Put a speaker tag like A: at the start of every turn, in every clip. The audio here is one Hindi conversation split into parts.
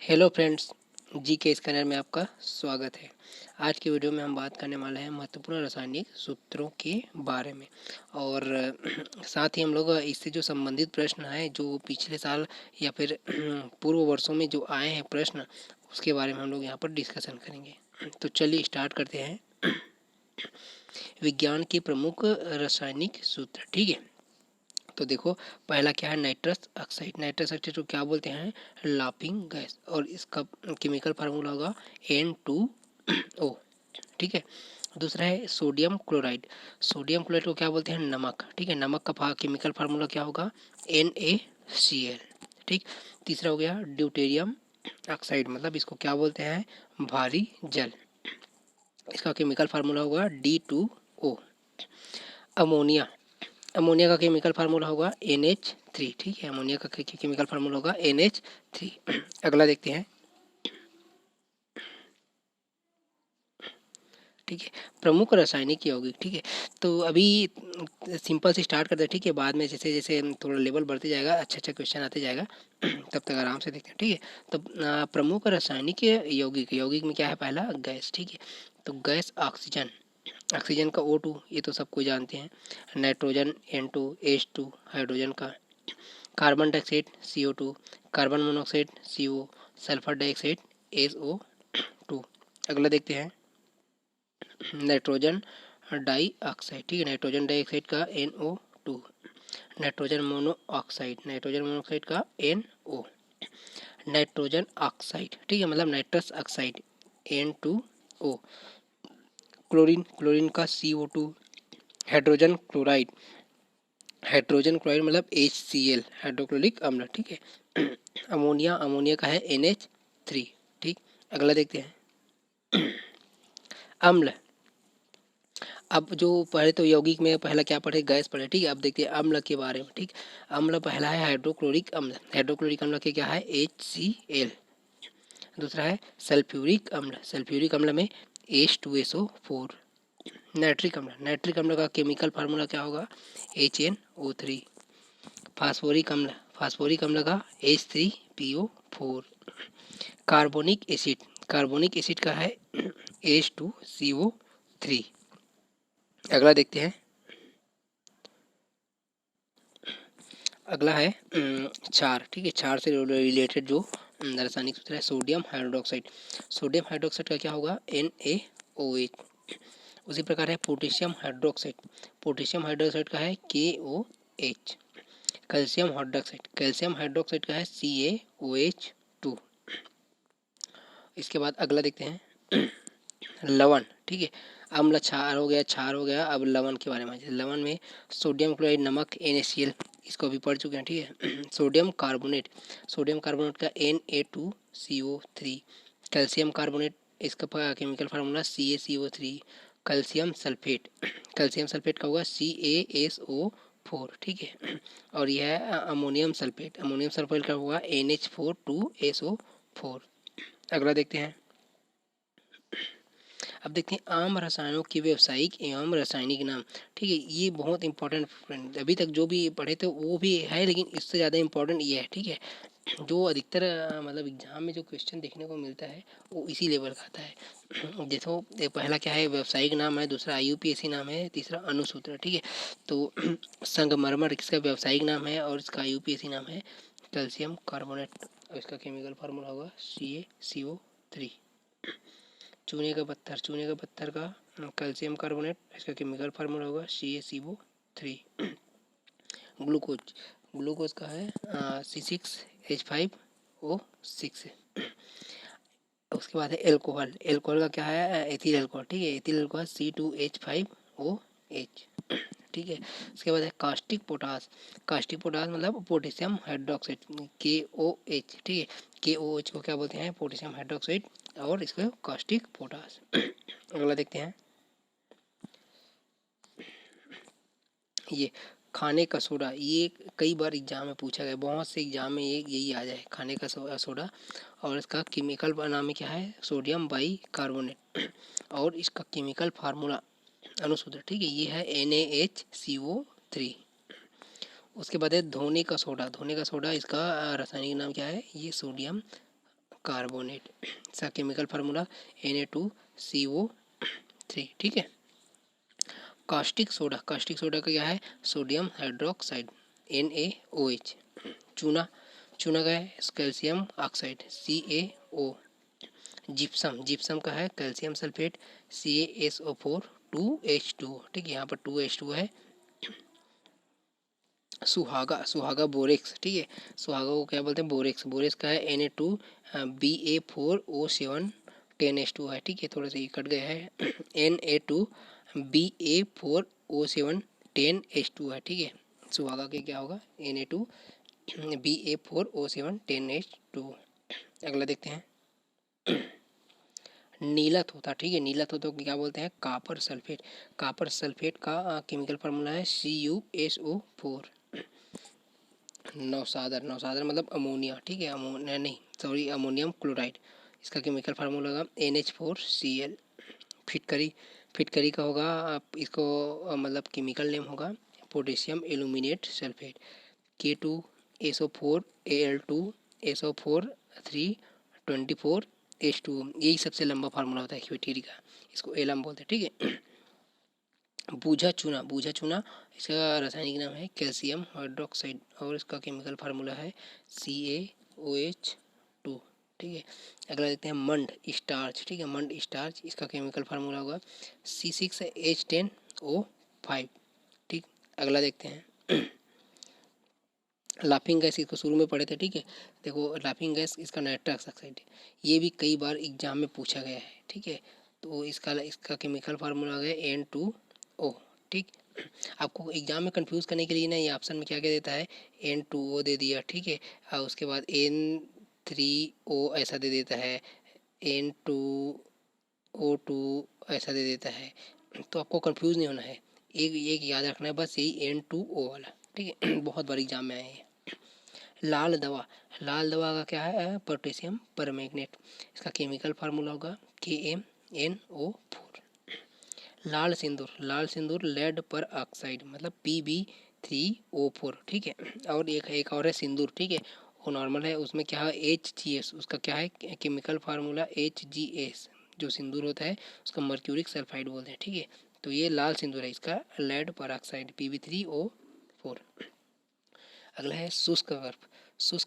A: हेलो फ्रेंड्स, जी के स्कैनर में आपका स्वागत है। आज की वीडियो में हम बात करने वाले हैं महत्वपूर्ण रासायनिक सूत्रों के बारे में और साथ ही हम लोग इससे जो संबंधित प्रश्न हैं जो पिछले साल या फिर पूर्व वर्षों में जो आए हैं प्रश्न, उसके बारे में हम लोग यहाँ पर डिस्कशन करेंगे। तो चलिए स्टार्ट करते हैं। विज्ञान के प्रमुख रासायनिक सूत्र, ठीक है। तो देखो, पहला क्या है, नाइट्रस ऑक्साइड। नाइट्रस ऑक्साइड को क्या बोलते हैं, लाफिंग गैस, और इसका केमिकल फार्मूला होगा N2O, ठीक है। दूसरा है सोडियम क्लोराइड। सोडियम क्लोराइड को क्या बोलते हैं, नमक, ठीक है। नमक का केमिकल फार्मूला क्या होगा, NaCl, ठीक। तीसरा हो गया ड्यूटेरियम ऑक्साइड, मतलब इसको क्या बोलते हैं, भारी जल। इसका केमिकल फार्मूला होगा D2O। अमोनिया, अमोनिया का केमिकल फार्मूला होगा NH3, ठीक है। अमोनिया का केमिकल फार्मूला होगा NH3। अगला देखते हैं, ठीक है, प्रमुख रासायनिक यौगिक, ठीक है। तो अभी सिंपल से स्टार्ट करते हैं, ठीक है। बाद में जैसे जैसे थोड़ा लेवल बढ़ते जाएगा, अच्छा अच्छा क्वेश्चन आते जाएगा, तब तक आराम से देखते हैं, ठीक है। तो प्रमुख रासायनिक यौगिक, यौगिक में क्या है, पहला गैस, ठीक है। तो गैस ऑक्सीजन, ऑक्सीजन का O2, ये तो सबको जानते हैं। नाइट्रोजन N2, H2 हाइड्रोजन का। Carbon dioxide CO2, carbon monoxide CO, sulphur dioxide SO2। अगला देखते हैं, नाइट्रोजन डाइऑक्साइड, ठीक है। नाइट्रोजन डाइऑक्साइड का NO2। Nitrogen monoxide, nitrogen monoxide का NO। नाइट्रोजन ऑक्साइड, ठीक है, मतलब nitrous oxide N2O। Chlorine, chlorine का CO2। Hydrogen chloride, hydrogen chloride मतलब HCl, हाइड्रोक्लोरिक अम्ल, ठीक है। अमोनिया, अमोनिया का है NH3, ठीक। अगला देखते हैं, अम्ल। अब जो पहले तो यौगिक में पहला क्या पढ़े, गैस पढ़े, ठीक है। अब देखते हैं अम्ल के बारे में, ठीक। अम्ल पहला है हाइड्रोक्लोरिक अम्ल। हाइड्रोक्लोरिक अम्ल के क्या है, HCl। दूसरा है सल्फ्यूरिक अम्ल। सल्फ्यूरिक अम्ल में H2SO4। नाइट्रिक अम्ल, नाइट्रिक अम्ल का केमिकल फार्मूला क्या होगा, HNO3। फास्फोरिक अम्ल, फास्फोरिक अम्ल का H3PO4। Carbonic acid, carbonic acid का है H2CO3। अगला देखते हैं, अगला है क्षार, ठीक है। क्षार से रिलेटेड जो रासायनिक सूत्र है, सोडियम हाइड्रोक्साइड। सोडियम हाइड्रोक्साइड का क्या होगा, NaOH। उसी प्रकार है पोटेशियम हाइड्रोक्साइड। पोटेशियम हाइड्रोक्साइड का है KOH। Calcium hydroxide, calcium hydroxide का है CaOH2। इसके बाद अगला देखते हैं, लवण, ठीक है। अम्ल क्षार हो गया, क्षार हो गया, अब लवण के बारे में। लवण में सोडियम क्लोराइड, नमक NaCl, इसको भी पढ़ चुके हैं, ठीक है। सोडियम कार्बोनेट, सोडियम कार्बोनेट का Na2CO3। कैल्शियम कार्बोनेट, इसका chemical formula CaCO3। Calcium sulphate, calcium sulphate का होगा CaSO4, ठीक है। और यह है अमोनियम सल्फेट, अमोनियम सल्फेट का होगा NH42SO4। अगला देखते हैं, अब देखते हैं आम रसायनों के व्यावसायिक एवं रासायनिक नाम, ठीक है। ये बहुत इंपॉर्टेंट फ्रेंड, अभी तक जो भी पढ़े थे वो भी है, लेकिन इससे ज़्यादा इंपॉर्टेंट ये है, ठीक है। जो अधिकतर मतलब एग्जाम में जो क्वेश्चन देखने को मिलता है वो इसी लेवल का आता है। देखो, पहला क्या है, व्यावसायिक नाम है। दूसरा IUPAC नाम है। तीसरा अनुसूत्र, ठीक है। तो संगमरमर इसका व्यावसायिक नाम है और इसका IUPAC नाम है कैल्शियम कार्बोनेट, और इसका केमिकल फार्मूला होगा CaCO3। चूने का पत्थर, चूने का पत्थर का कैल्शियम कार्बोनेट, इसका केमिकल फार्मूला होगा CaCO3। ग्लूकोज, ग्लूकोज का है C6H5O6। उसके बाद है एल्कोहल, एल्कोहल का क्या है, एथिल एल्कोहल, ठीक है। एथिल एल्कोहल C2H5OH, ठीक है। उसके बाद है कास्टिक पोटास, कास्टिक पोटास मतलब पोटेशियम हाइड्रोक्साइड KOH, ठीक है। KOH को क्या बोलते हैं, पोटेशियम हाइड्रोक्साइड, और इसको कास्टिक पोटास। अगला देखते हैं, ये खाने का सोडा, ये कई बार एग्जाम में पूछा गया, बहुत से एग्जाम में ये यही आ जाए, खाने का सोडा, और इसका केमिकल नाम क्या है, सोडियम बाई कार्बोनेट, और इसका केमिकल फार्मूला अनुसूत्र, ठीक है, ये है NaHCO3। उसके बाद है धोने का सोडा, धोने का सोडा, इसका रासायनिक नाम क्या है, ये सोडियम कार्बोनेट। इसका केमिकल फार्मूला Na2CO3। ठीक है। कास्टिक सोडा का क्या है? Sodium hydroxide NaOH। चूना का है कैल्शियम ऑक्साइड CaO। जिप्सम का है कैल्शियम सल्फेट CaSO4 2H2। ठीक है, यहाँ पर 2H2 है। सुहागा बोरेक्स। ठीक है, सुहागा को क्या बोलते हैं? बोरेक्स का है Na2Ba4O7 10H2 है। ठीक है, थोड़ा सा ये कट गया है Na2Ba4O7 10H2 है। ठीक है, सुहागा के क्या होगा? Na2Ba4O7 10H2। अगला देखते हैं नीला तोता। ठीक है, नीला तोता को क्या बोलते हैं? कापर सल्फेट का केमिकल फार्मूला है CuSO4। नौसादर मतलब अमोनिया। ठीक है, अमोनिया नहीं, सॉरी, अमोनियम क्लोराइड। इसका केमिकल फार्मूला होगा NH4Cl। फिटकरी का होगा इसको मतलब केमिकल नेम होगा potassium aluminate sulphate K2SO4Al2SO4 324H2। यही सबसे लंबा फार्मूला होता है फिटकरी का, इसको एलम बोलते हैं। ठीक है। बूझा चूना इसका रासायनिक नाम है कैल्शियम हाइड्रोक्साइड और इसका केमिकल फार्मूला है CaOH2। ठीक है। अगला देखते हैं मंड स्टार्च। ठीक है, मंड स्टार्च इसका केमिकल फार्मूला होगा C6H10O5। ठीक। अगला देखते हैं लाफिंग गैस, इसको शुरू में पढ़े थे। ठीक है, देखो लाफिंग गैस इसका नाइट्रस ऑक्साइड, ये भी कई बार एग्जाम में पूछा गया है। ठीक है, तो इसका केमिकल फार्मूला हो गया N2O। ठीक, आपको एग्जाम में कंफ्यूज करने के लिए ना ये ऑप्शन में क्या क्या देता है? N2O दे दिया। ठीक है, और उसके बाद N3O ऐसा दे देता है, N2O2 ऐसा दे देता है। तो आपको कंफ्यूज नहीं होना है, एक याद रखना है बस, यही N2O वाला। ठीक है, बहुत बार एग्जाम में आए हैं। लाल दवा का क्या है? Potassium permanganate. इसका केमिकल फार्मूला होगा KMNO4। लाल सिंदूर लेड पर ऑक्साइड मतलब Pb3O4। ठीक है, और एक और है सिंदूर। ठीक है, वो नॉर्मल है, उसमें क्या है? HGS। उसका क्या है केमिकल फार्मूला? HGS। जो सिंदूर होता है उसका मर्क्यूरिक सल्फाइड बोलते हैं। ठीक है, तो ये लाल सिंदूर है, इसका लेड पर ऑक्साइड Pb3O4। अगला है शुष्क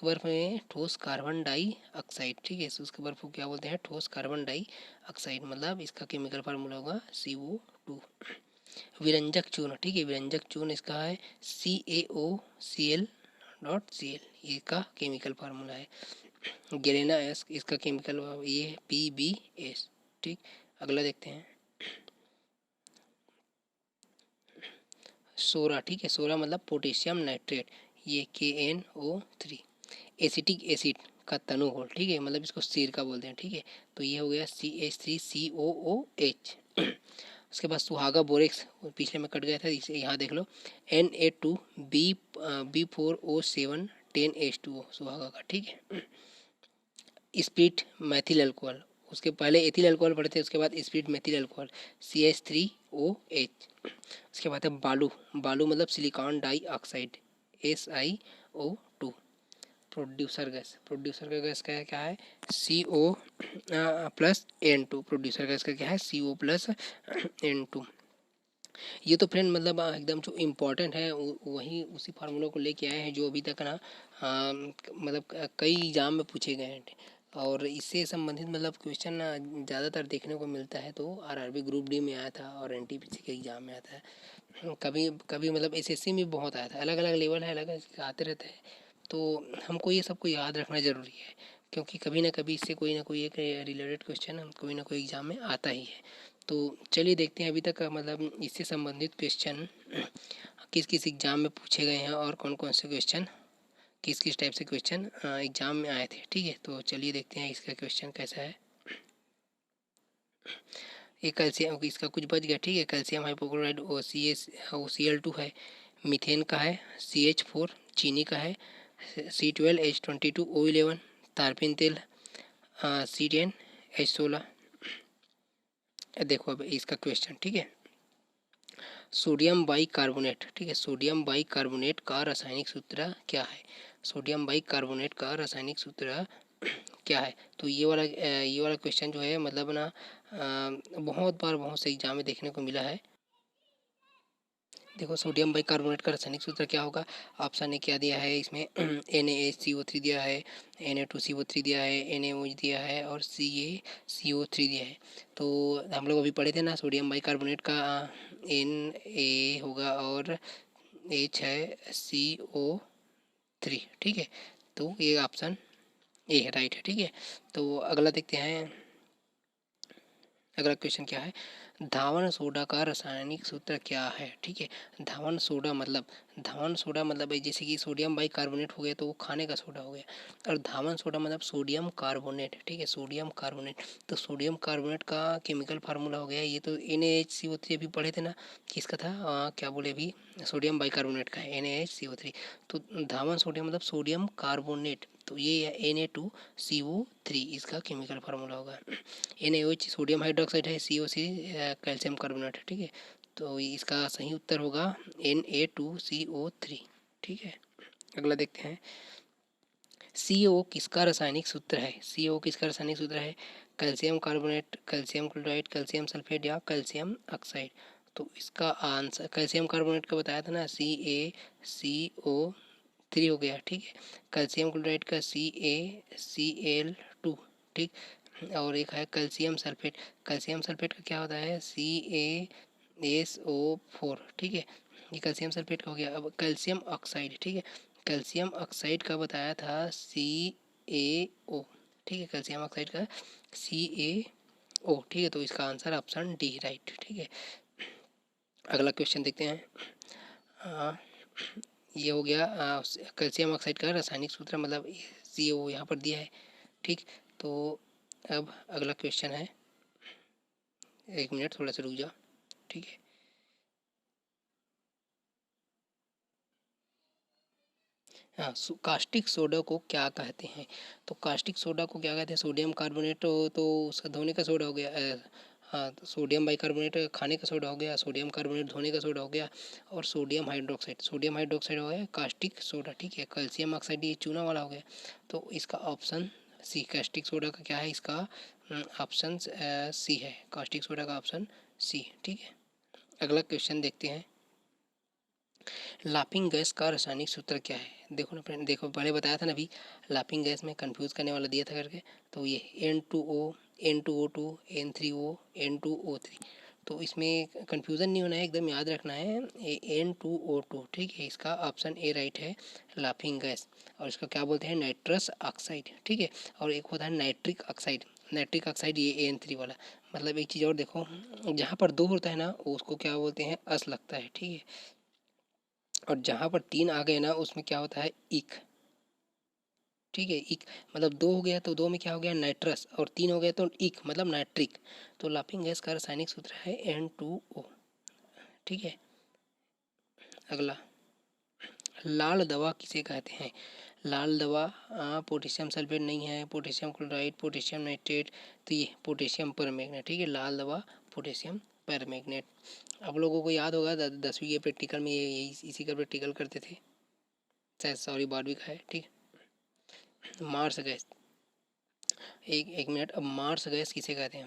A: बर्फ में ठोस कार्बन डाई ऑक्साइड। ठीक है, शुष्क बर्फ को क्या बोलते हैं? ठोस कार्बन डाई ऑक्साइड, मतलब इसका केमिकल फार्मूला होगा CO2। विरंजक चूर्ण। ठीक है, विरंजक चूर्ण इसका है CaOCl.Cl, ये का केमिकल फार्मूला है। गेलेना एस, इसका केमिकल ये है PbS। ठीक, अगला देखते हैं सोरा। ठीक है, सोरा मतलब पोटेशियम नाइट्रेट, ये KNO3। एसिटिक एसिड का तनुगुण। ठीक है, मतलब इसको सिरका बोलते हैं। ठीक है, तो ये हो गया CH3COOH। उसके बाद सुहागा बोरेक्स, पिछले में कट गया था, इसे यहाँ देख लो Na2B4O7 10H2O सुहागा का। ठीक है, स्प्लिट मैथिल अल्कोहल, उसके पहले एथिल अल्कोहल पढ़े थे, उसके बाद स्प्लिट मैथिल अल्कोहल CH3OH। उसके बाद है बालू मतलब सिलिकॉन डाइऑक्साइड SiO2। प्रोड्यूसर का गैस क्या है? CO+N2। प्रोड्यूसर गैस का क्या है? CO+N2। ये तो फ्रेंड मतलब एकदम जो इम्पोर्टेंट है वही उसी फार्मूला को लेके आए हैं, जो अभी तक ना मतलब कई एग्जाम में पूछे गए हैं। और इससे संबंधित मतलब क्वेश्चन ज़्यादातर देखने को मिलता है, तो आरआरबी ग्रुप डी में आया था और एनटीपीसी के एग्ज़ाम में आता है। कभी कभी मतलब एसएससी में बहुत आया था, अलग अलग लेवल है, अलग अलग आते रहते हैं। तो हमको ये सबको याद रखना ज़रूरी है, क्योंकि कभी ना कभी इससे कोई ना कोई एक रिलेटेड क्वेश्चन कोई ना कोई एग्ज़ाम में आता ही है। तो चलिए देखते हैं अभी तक मतलब इससे संबंधित क्वेश्चन किस किस एग्ज़ाम में पूछे गए हैं और कौन कौन से क्वेश्चन किस किस टाइप से क्वेश्चन एग्ज़ाम में आए थे। ठीक है, तो चलिए देखते हैं इसका क्वेश्चन कैसा है। ये कैल्शियम, इसका कुछ बच गया। ठीक है, कैल्शियम हाइपोक्लोराइड OCl2 है। मीथेन का है CH4। चीनी का है C12H22O11। तारपीन तेल C10H16। देखो अब इसका क्वेश्चन। ठीक है, सोडियम बाइकार्बोनेट। ठीक है, सोडियम बाइकार्बोनेट का रासायनिक सूत्र क्या है? सोडियम बाइकार्बोनेट का रासायनिक सूत्र क्या है। तो ये वाला क्वेश्चन जो है मतलब ना बहुत बार बहुत से एग्जाम में देखने को मिला है। देखो सोडियम बाइकार्बोनेट का रासायनिक सूत्र क्या होगा। ऑप्शन ए क्या दिया है इसमें NaHCO3 दिया है, Na2CO3 दिया है, NaOH दिया है और CaCO3 दिया है। तो हम लोग अभी पढ़े थे ना सोडियम बाइकार्बोनेट का Na होगा और H है CO3, ठीक है। तो ये ऑप्शन ए है, राइट है, ठीक है। तो अगला देखते हैं, अगला क्वेश्चन क्या है। धावन सोडा का रासायनिक सूत्र क्या है, ठीक है। धावन सोडा मतलब जैसे कि सोडियम बाइकार्बोनेट हो गया तो वो खाने का सोडा हो गया, और धावन सोडा मतलब सोडियम कार्बोनेट, ठीक है, सोडियम कार्बोनेट। तो सोडियम कार्बोनेट का केमिकल फार्मूला हो गया ये, तो NaHCO3 अभी पढ़े थे ना, किसका था क्या बोले अभी, सोडियम बाइकार्बोनेट का है NaHCO3। तो धावन सोडियम मतलब सोडियम कार्बोनेट, तो ये है Na2CO3 इसका केमिकल फार्मूला होगा। NaOH सोडियम हाइड्रोक्साइड है, COC कैल्शियम कार्बोनेट है, ठीक है। तो इसका सही उत्तर होगा Na2CO3, ठीक है। अगला देखते हैं, CO किसका रासायनिक सूत्र है। CO किसका रासायनिक सूत्र है। Calcium carbonate, calcium chloride, calcium sulphate या कैल्शियम ऑक्साइड। तो इसका आंसर कैल्शियम कार्बोनेट का बताया था ना, CaCO3 हो गया, ठीक है। कैल्शियम क्लोराइड का CaCl2, ठीक। और एक है कैल्शियम सल्फेट, कैल्शियम सल्फेट का क्या होता है CaSO4, ठीक है। ये कैल्शियम सल्फेट का हो गया। अब कैल्शियम ऑक्साइड, ठीक है, कैल्शियम ऑक्साइड का बताया था CaO, ठीक है, कैल्शियम ऑक्साइड का CaO, ठीक है। तो इसका आंसर ऑप्शन डी, राइट, ठीक है। अगला क्वेश्चन देखते हैं, ये हो गया कैल्शियम ऑक्साइड का रासायनिक सूत्र मतलब CO यहाँ पर दिया है, ठीक। तो अब अगला क्वेश्चन है, एक मिनट थोड़ा सा रुक जाओ, ठीक है। हाँ, कास्टिक सोडा को क्या कहते हैं। तो कास्टिक सोडा को क्या कहते हैं, सोडियम कार्बोनेट तो उसका धोने का सोडा हो गया। हाँ, तो सोडियम बाइकार्बोनेट खाने का सोडा हो गया, सोडियम कार्बोनेट धोने का सोडा हो गया, और सोडियम हाइड्रोक्साइड हो गया कास्टिक सोडा, ठीक है। कैल्शियम ऑक्साइड ये चूना वाला हो गया। तो इसका ऑप्शन सी, कास्टिक सोडा का क्या है, इसका ऑप्शन सी है, कास्टिक सोडा का ऑप्शन सी, ठीक है। अगला क्वेश्चन देखते हैं, लाफिंग गैस का रासायनिक सूत्र क्या है। देखो ना फ्रेंड, देखो पहले बताया था ना अभी, लाफिंग गैस में कंफ्यूज करने वाला दिया था करके। तो ये N2O, N2O2, N3O, N2O3। तो इसमें कंफ्यूजन नहीं होना है, एकदम याद रखना है N2O2, ठीक है। इसका ऑप्शन ए राइट है, लाफिंग गैस। और इसका क्या बोलते हैं, नाइट्रस ऑक्साइड, ठीक है। और एक होता है नाइट्रिक ऑक्साइड, नाइट्रिक ऑक्साइड ये N3 वाला। मतलब एक चीज़ और देखो, जहाँ पर दो होता है ना उसको क्या बोलते हैं, अस लगता है, ठीक है। और जहाँ पर तीन आ गए ना उसमें क्या होता है, इक, ठीक है। इक मतलब दो हो गया तो दो में क्या हो गया, नाइट्रस, और तीन हो गया तो इक मतलब नाइट्रिक। तो लाफिंग गैस का रासायनिक सूत्र है N2O, ठीक है। अगला, लाल दवा किसे कहते हैं। लाल दवा पोटेशियम सल्फेट नहीं है, पोटेशियम क्लोराइड, पोटेशियम नाइट्रेट, तो ये पोटेशियम परमैंगनेट, ठीक है। लाल दवा पोटेशियम परमैंगनेट। आप लोगों को याद होगा 10वीं के प्रैक्टिकल में ये इसी का प्रैक्टिकल करते थे, शायद सॉरी 12वीं का है, ठीक। मार्स गैस, एक एक मिनट, अब मार्स गैस किसे कहते हैं,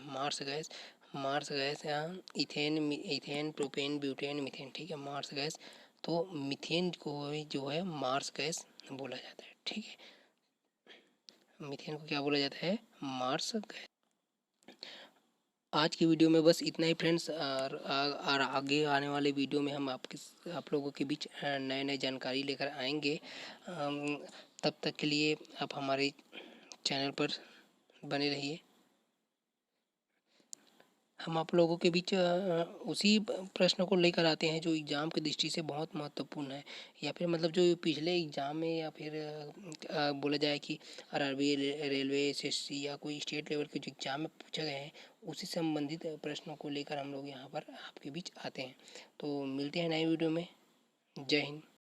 A: मार्स गैस यहाँ इथेन प्रोपेन ब्यूटेन मीथेन, ठीक है, मार्स गैस। तो मीथेन को जो है मार्स गैस बोला जाता है, ठीक है। मीथेन को क्या बोला जाता है, मार्स गैस। आज की वीडियो में बस इतना ही फ्रेंड्स, और आगे आने वाले वीडियो में हम आप लोगों के बीच नए नए जानकारी लेकर आएंगे। तब तक के लिए आप हमारे चैनल पर बने रहिए। हम आप लोगों के बीच उसी प्रश्न को लेकर आते हैं जो एग्ज़ाम की दृष्टि से बहुत महत्वपूर्ण है, या फिर मतलब जो पिछले एग्ज़ाम में, या फिर बोला जाए कि आरआरबी, रेलवे, एसएससी या कोई स्टेट लेवल के जो एग्ज़ाम में पूछे गए हैं उसी से संबंधित प्रश्नों को लेकर हम लोग यहाँ पर आपके बीच आते हैं। तो मिलते हैं नए वीडियो में। जय हिंद।